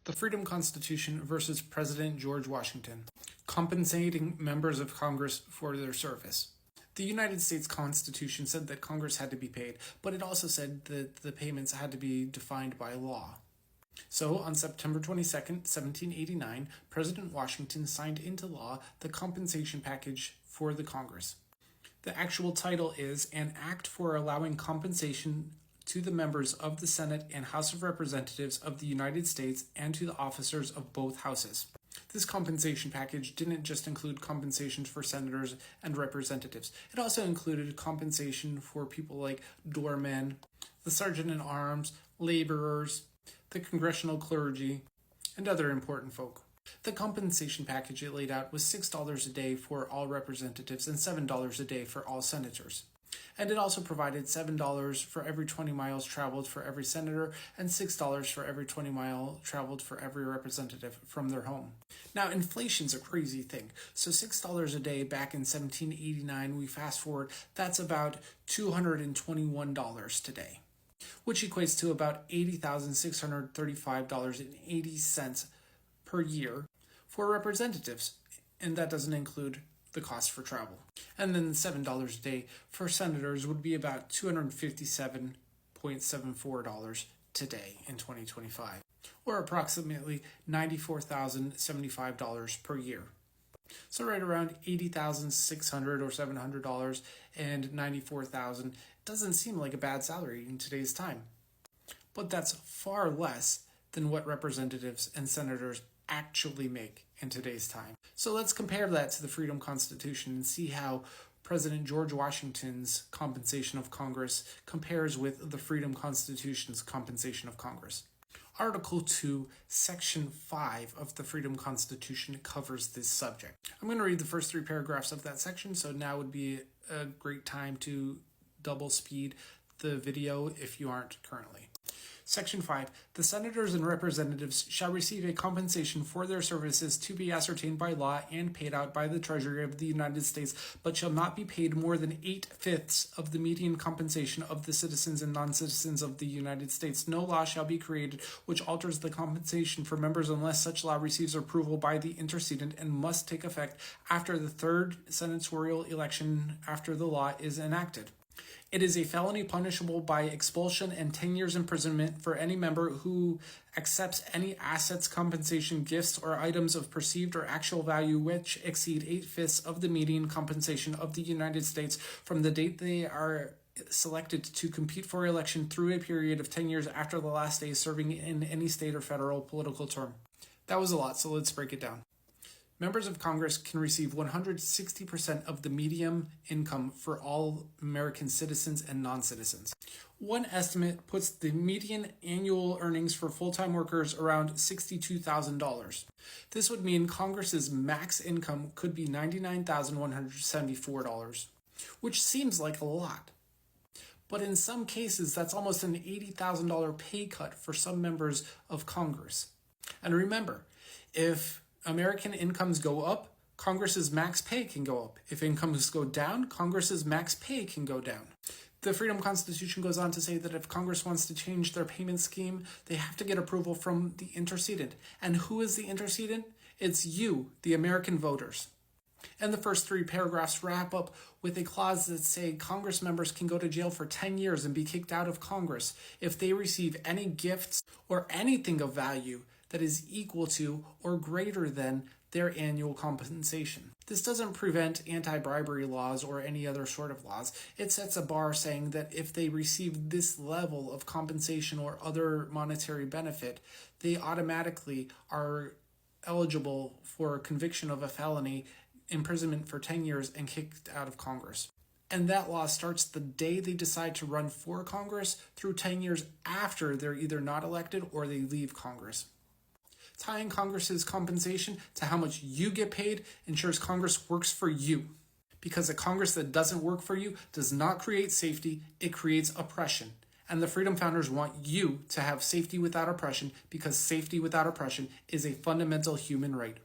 The Freedom Constitution versus President George Washington. Compensating members of Congress for their service. The United States Constitution said that Congress had to be paid, but it also said that the payments had to be defined by law. So, on September 22nd, 1789, President Washington signed into law the compensation package for the Congress. The actual title is An Act for Allowing Compensation to the Members of the Senate and House of Representatives of the United States and to the officers of both houses. This compensation package didn't just include compensations for senators and representatives. It also included compensation for people like doormen, the sergeant-at-arms, laborers, the congressional clergy, and other important folk. The compensation package it laid out was $6 a day for all representatives and $7 a day for all senators. And it also provided $7 for every 20 miles traveled for every senator and $6 for every 20 miles traveled for every representative from their home. Now, inflation's a crazy thing. So $6 a day back in 1789, we fast forward, that's about $221 today, which equates to about $80,635.80 per year for representatives, and that doesn't include the cost for travel. And then $7 a day for senators would be about $257.74 today in 2025, or approximately $94,075 per year. So right around $80,600 or $700 and $94,000 doesn't seem like a bad salary in today's time. But that's far less than what representatives and senators actually make in today's time. So let's compare that to the Freedom Constitution and see how President George Washington's compensation of Congress compares with the Freedom Constitution's compensation of Congress. Article 2, Section 5 of the Freedom Constitution covers this subject. I'm going to read the first 3 paragraphs of that section, so now would be a great time to double speed the video if you aren't currently. Section 5. The senators and representatives shall receive a compensation for their services to be ascertained by law and paid out by the Treasury of the United States, but shall not be paid more than 8/5 of the median compensation of the citizens and non-citizens of the United States. No law shall be created which alters the compensation for members unless such law receives approval by the intercedent and must take effect after the 3rd senatorial election after the law is enacted. It is a felony punishable by expulsion and 10 years imprisonment for any member who accepts any assets, compensation, gifts, or items of perceived or actual value which exceed 8/5 of the median compensation of the United States from the date they are selected to compete for election through a period of 10 years after the last day serving in any state or federal political term. That was a lot, so let's break it down. Members of Congress can receive 160% of the median income for all American citizens and non-citizens. One estimate puts the median annual earnings for full-time workers around $62,000. This would mean Congress's max income could be $99,174, which seems like a lot. But in some cases, that's almost an $80,000 pay cut for some members of Congress. And remember, if American incomes go up, Congress's max pay can go up. If incomes go down, Congress's max pay can go down. The Freedom Constitution goes on to say that if Congress wants to change their payment scheme, they have to get approval from the intercedent. And who is the intercedent? It's you, the American voters. And the first 3 paragraphs wrap up with a clause that say Congress members can go to jail for 10 years and be kicked out of Congress if they receive any gifts or anything of value that is equal to or greater than their annual compensation. This doesn't prevent anti-bribery laws or any other sort of laws. It sets a bar saying that if they receive this level of compensation or other monetary benefit, they automatically are eligible for conviction of a felony, imprisonment for 10 years, and kicked out of Congress. And that law starts the day they decide to run for Congress through 10 years after they're either not elected or they leave Congress. Tying Congress's compensation to how much you get paid ensures Congress works for you. Because a Congress that doesn't work for you does not create safety, it creates oppression. And the Freedom Founders want you to have safety without oppression because safety without oppression is a fundamental human right.